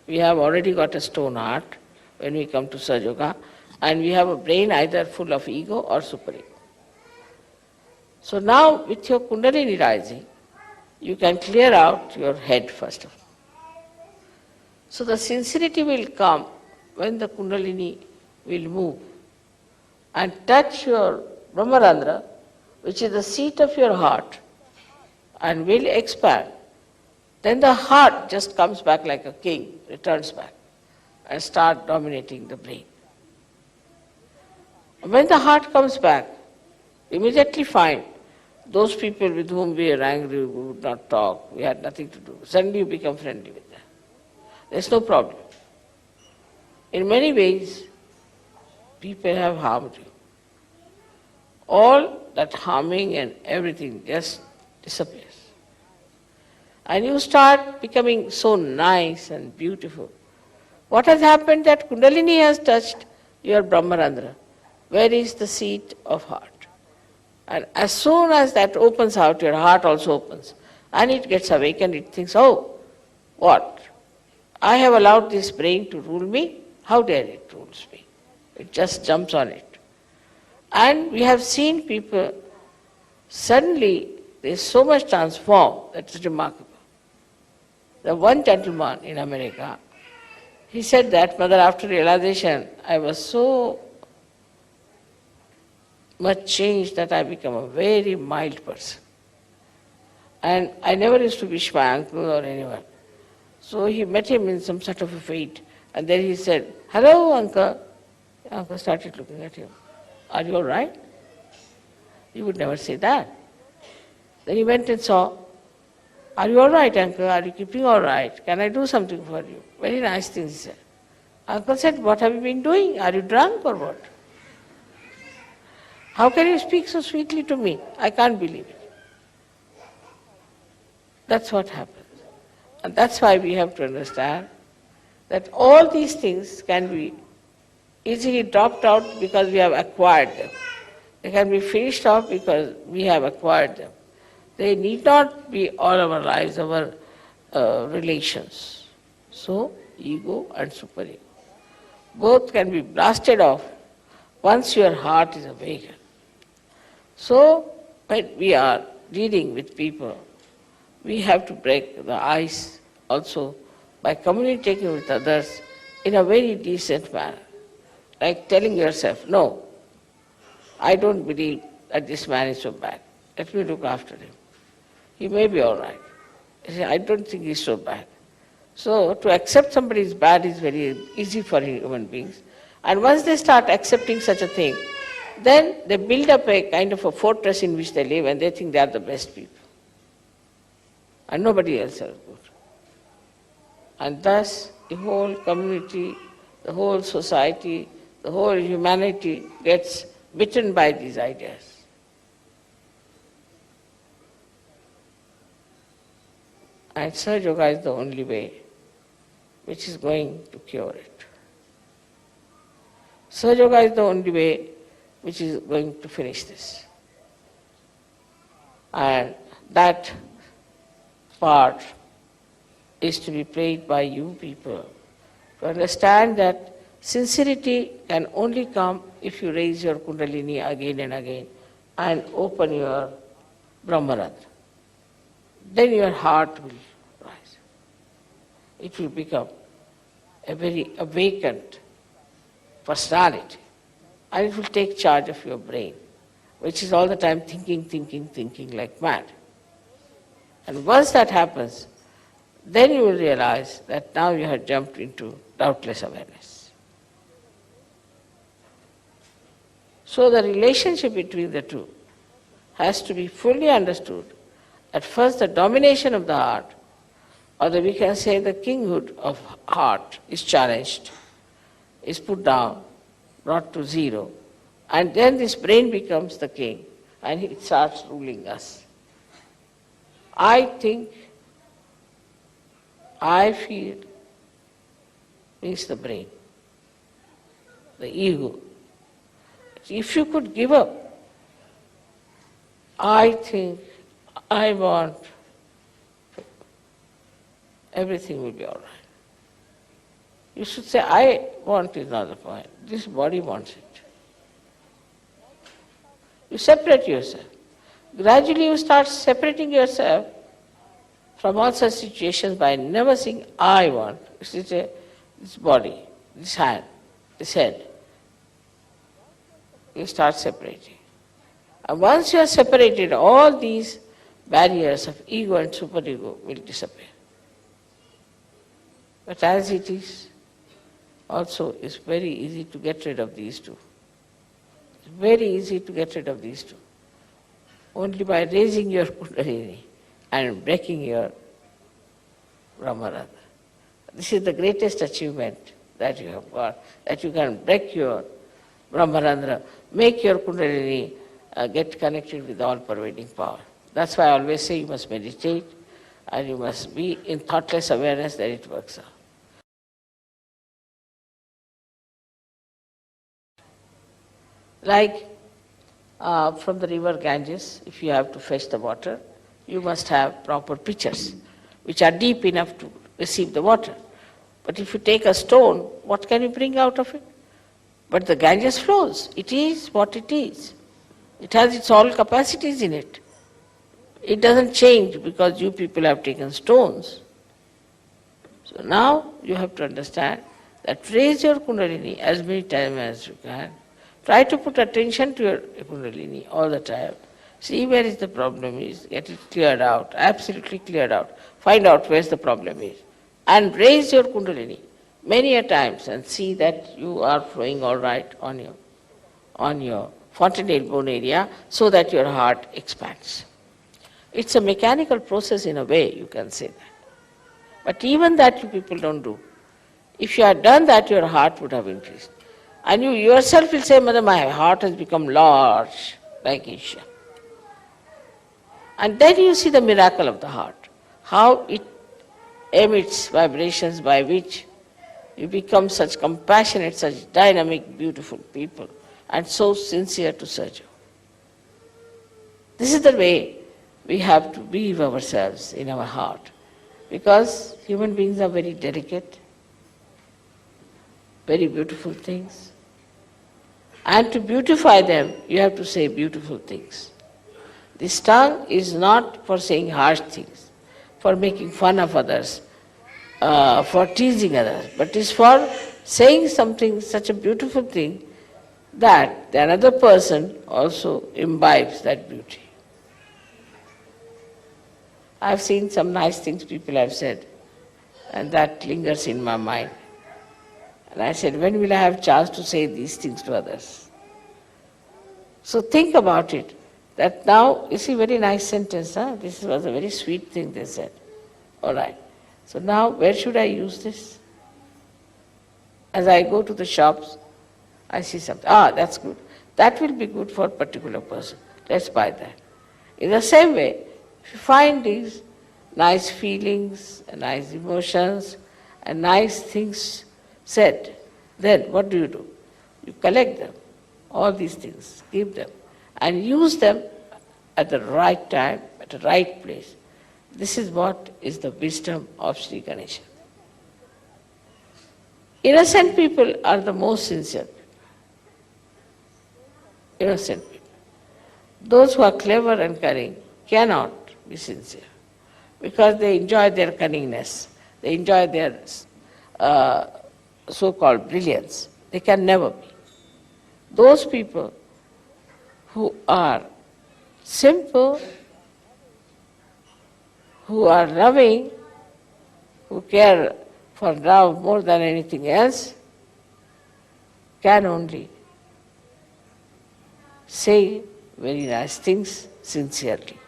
We have already got a stone heart when we come to Sahaja Yoga, and we have a brain either full of ego or superego. So now with your Kundalini rising, you can clear out your head first of all. So the sincerity will come when the Kundalini will move and touch your Brahmarandra, which is the seat of your heart, and will expand. Then the heart just comes back like a king, returns back, and starts dominating the brain. When the heart comes back, immediately find those people with whom we are angry, we would not talk, we had nothing to do. Suddenly you become friendly with them. There's no problem. In many ways, people have harmed you. All that harming and everything just disappears. And you start becoming so nice and beautiful. What has happened that Kundalini has touched your Brahmarandra, where is the seat of heart. And as soon as that opens out, your heart also opens. And it gets awakened, it thinks, oh, what? I have allowed this brain to rule me? How dare it rules me? It just jumps on it. And we have seen people, suddenly they so much transformed, that's remarkable. The one gentleman in America, he said that, Mother, after realization, I was so much changed that I become a very mild person. And I never used to wish my uncle or anyone. So he met him in some sort of a fete, and then he said, hello, uncle. The uncle started looking at him. Are you all right? He would never say that. Then he went and saw, are you all right, uncle? Are you keeping all right? Can I do something for you? Very nice things he said. Uncle said, what have you been doing? Are you drunk or what? How can you speak so sweetly to me? I can't believe it. That's what happens. And that's why we have to understand that all these things can be easily dropped out because we have acquired them. They can be finished off because we have acquired them. They need not be all our lives, our relations. So, ego and superego. Both can be blasted off once your heart is awakened. So, when we are dealing with people, we have to break the ice also by communicating with others in a very decent manner. Like telling yourself, no, I don't believe that this man is so bad. Let me look after him. He may be all right. I don't think he's so bad. So to accept somebody is bad is very easy for human beings. And once they start accepting such a thing, then they build up a kind of a fortress in which they live and they think they are the best people. And nobody else is good. And thus the whole community, the whole society, the whole humanity gets bitten by these ideas. And Sahaja Yoga is the only way which is going to cure it. Sahaja Yoga is the only way which is going to finish this. And that part is to be played by you people to understand that sincerity can only come if you raise your Kundalini again and again and open your Brahmarandra. Then your heart will rise. It will become a very awakened personality. And it will take charge of your brain, which is all the time thinking like mad. And once that happens, then you will realize that now you have jumped into doubtless awareness. So the relationship between the two has to be fully understood. At first, the domination of the heart, or we can say the kinghood of heart, is challenged, is put down, brought to zero, and then this brain becomes the king, and it starts ruling us. I think, I feel, means the brain, the ego. If you could give up, I think, I want, everything will be all right. You should say, I want is not the point. This body wants it. You separate yourself. Gradually you start separating yourself from all such situations by never saying, I want. This body, this hand, this head. You start separating. And once you are separated, all these barriers of ego and superego will disappear. But as it is, also it's very easy to get rid of these two. It's very easy to get rid of these two. Only by raising your Kundalini and breaking your Brahmarandra. This is the greatest achievement that you have got, that you can break your Brahmarandra, make your Kundalini get connected with all-pervading power. That's why I always say you must meditate and you must be in thoughtless awareness that it works out. Like from the river Ganges, if you have to fetch the water, you must have proper pitchers, which are deep enough to receive the water. But if you take a stone, what can you bring out of it? But the Ganges flows. It is what it is. It has its all capacities in it. It doesn't change because you people have taken stones. So now you have to understand that raise your Kundalini as many times as you can. Try to put attention to your Kundalini all the time. See where is the problem is, get it cleared out, absolutely cleared out. Find out where the problem is. And raise your Kundalini many a times and see that you are flowing all right on your fontanelle bone area so that your heart expands. It's a mechanical process in a way, you can say that. But even that you people don't do. If you had done that, your heart would have increased. And you yourself will say, Mother, my heart has become large, like Isha. And then you see the miracle of the heart, how it emits vibrations by which you become such compassionate, such dynamic, beautiful people, and so sincere to serve you. This is the way we have to weave ourselves in our heart, because human beings are very delicate, very beautiful things. And to beautify them, you have to say beautiful things. This tongue is not for saying harsh things, for making fun of others, for teasing others, but is for saying something, such a beautiful thing, that the another person also imbibes that beauty. I've seen some nice things people have said, and that lingers in my mind. And I said, when will I have chance to say these things to others? So think about it, that now, you see, very nice sentence, huh? This was a very sweet thing they said. All right. So now, where should I use this? As I go to the shops, I see something. Ah, that's good. That will be good for a particular person. Let's buy that. In the same way, if you find these nice feelings, and nice emotions, and nice things said, then what do? You collect them, all these things, keep them, and use them at the right time, at the right place. This is what is the wisdom of Sri Ganesha. Innocent people are the most sincere people. Innocent people. Those who are clever and cunning cannot be sincere, because they enjoy their cunningness, they enjoy their so-called brilliance. They can never be. Those people who are simple, who are loving, who care for love more than anything else, can only say very nice things sincerely.